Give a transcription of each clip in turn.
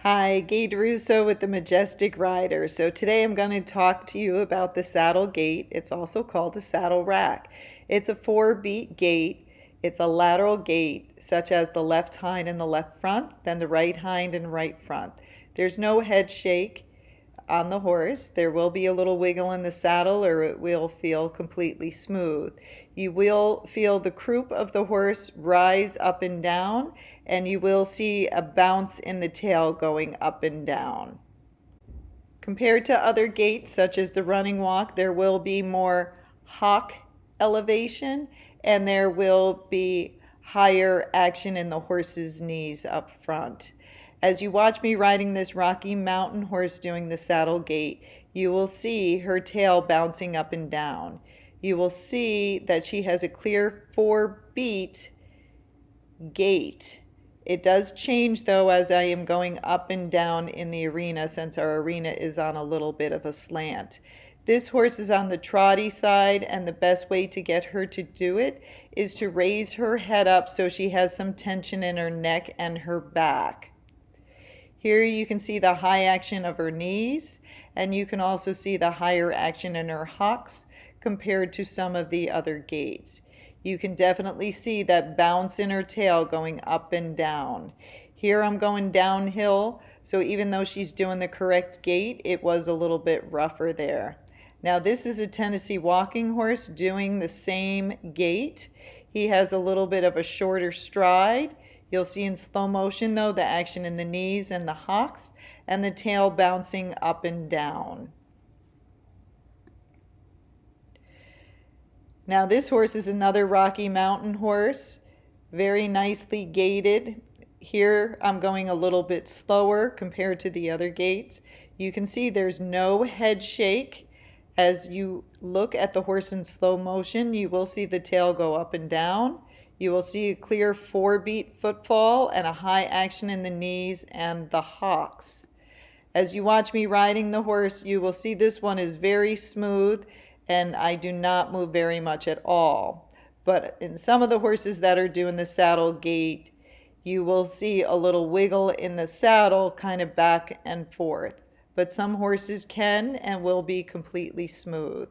Hi, Gaye DeRusso with the Majestic Rider. So today I'm going to talk to you about the saddle gait. It's also called a saddle rack. It's a 4-beat gait. It's a lateral gait, such as the left hind and the left front, then the right hind and right front. There's no head shake on the horse. There will be a little wiggle in the saddle or it will feel completely smooth. You will feel the croup of the horse rise up and down, and you will see a bounce in the tail going up and down. Compared to other gaits such as the running walk, there will be more hock elevation and there will be higher action in the horse's knees up front. As you watch me riding this Rocky Mountain horse doing the saddle gait, you will see her tail bouncing up and down. You will see that she has a clear 4-beat gait. It does change though as I am going up and down in the arena, since our arena is on a little bit of a slant. This horse is on the trotty side, and the best way to get her to do it is to raise her head up so she has some tension in her neck and her back. Here you can see the high action of her knees, and you can also see the higher action in her hocks compared to some of the other gaits. You can definitely see that bounce in her tail going up and down. Here I'm going downhill, so even though she's doing the correct gait, it was a little bit rougher there. Now this is a Tennessee walking horse doing the same gait. He has a little bit of a shorter stride. You'll see in slow motion though the action in the knees and the hocks and the tail bouncing up and down. Now this horse is another Rocky Mountain horse, very nicely gaited. Here I'm going a little bit slower compared to the other gaits. You can see there's no head shake. As you look at the horse in slow motion, you will see the tail go up and down. You will see a clear 4-beat footfall and a high action in the knees and the hocks. As you watch me riding the horse, you will see this one is very smooth and I do not move very much at all. But in some of the horses that are doing the saddle gait, you will see a little wiggle in the saddle, kind of back and forth. But some horses can and will be completely smooth.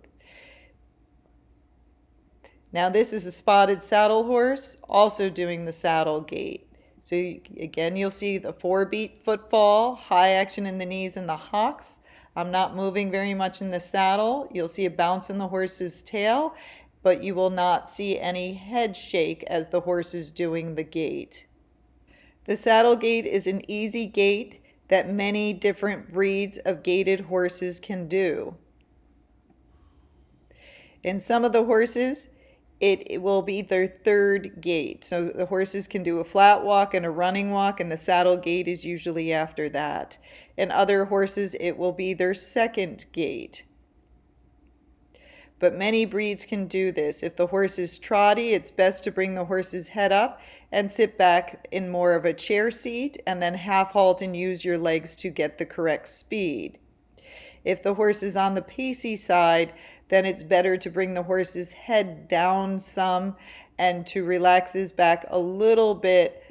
Now this is a spotted saddle horse, also doing the saddle gait. So again, you'll see the 4-beat footfall, high action in the knees and the hocks. I'm not moving very much in the saddle. You'll see a bounce in the horse's tail, but you will not see any head shake as the horse is doing the gait. The saddle gait is an easy gait that many different breeds of gaited horses can do. In some of the horses, it will be their 3rd gait. So the horses can do a flat walk and a running walk, and the saddle gait is usually after that. In other horses, it will be their 2nd gait. But many breeds can do this. If the horse is trotty, it's best to bring the horse's head up and sit back in more of a chair seat, and then half halt and use your legs to get the correct speed. If the horse is on the pacey side, then it's better to bring the horse's head down some and to relax his back a little bit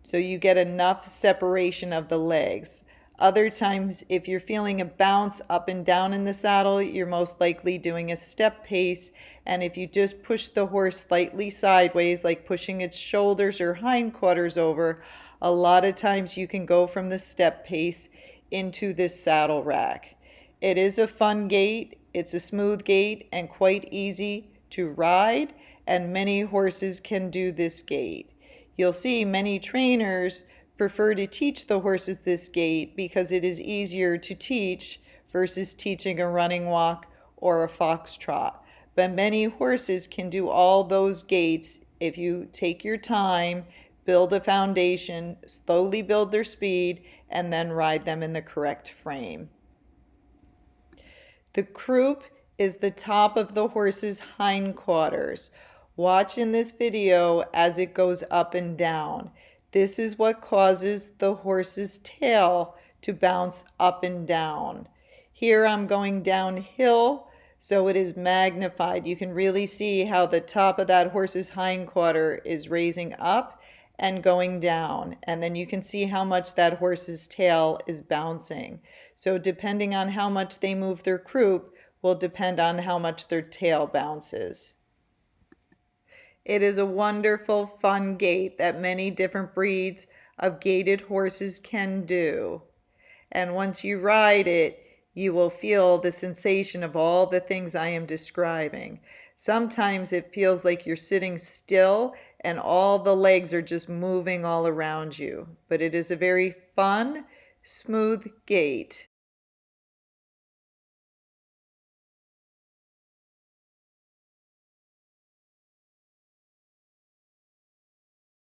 so you get enough separation of the legs. Other times, if you're feeling a bounce up and down in the saddle, you're most likely doing a step pace. And if you just push the horse slightly sideways, like pushing its shoulders or hindquarters over, a lot of times you can go from the step pace into this saddle rack. It is a fun gait. It's a smooth gait and quite easy to ride, and many horses can do this gait. You'll see many trainers prefer to teach the horses this gait because it is easier to teach versus teaching a running walk or a foxtrot. But many horses can do all those gaits if you take your time, build a foundation, slowly build their speed, and then ride them in the correct frame. The croup is the top of the horse's hindquarters. Watch in this video as it goes up and down. This is what causes the horse's tail to bounce up and down. Here I'm going downhill, so it is magnified. You can really see how the top of that horse's hindquarter is raising up and going down. And then you can see how much that horse's tail is bouncing. So depending on how much they move their croup will depend on how much their tail bounces. It is a wonderful, fun gait that many different breeds of gaited horses can do. And once you ride it, you will feel the sensation of all the things I am describing. Sometimes it feels like you're sitting still and all the legs are just moving all around you. But it is a very fun, smooth gait.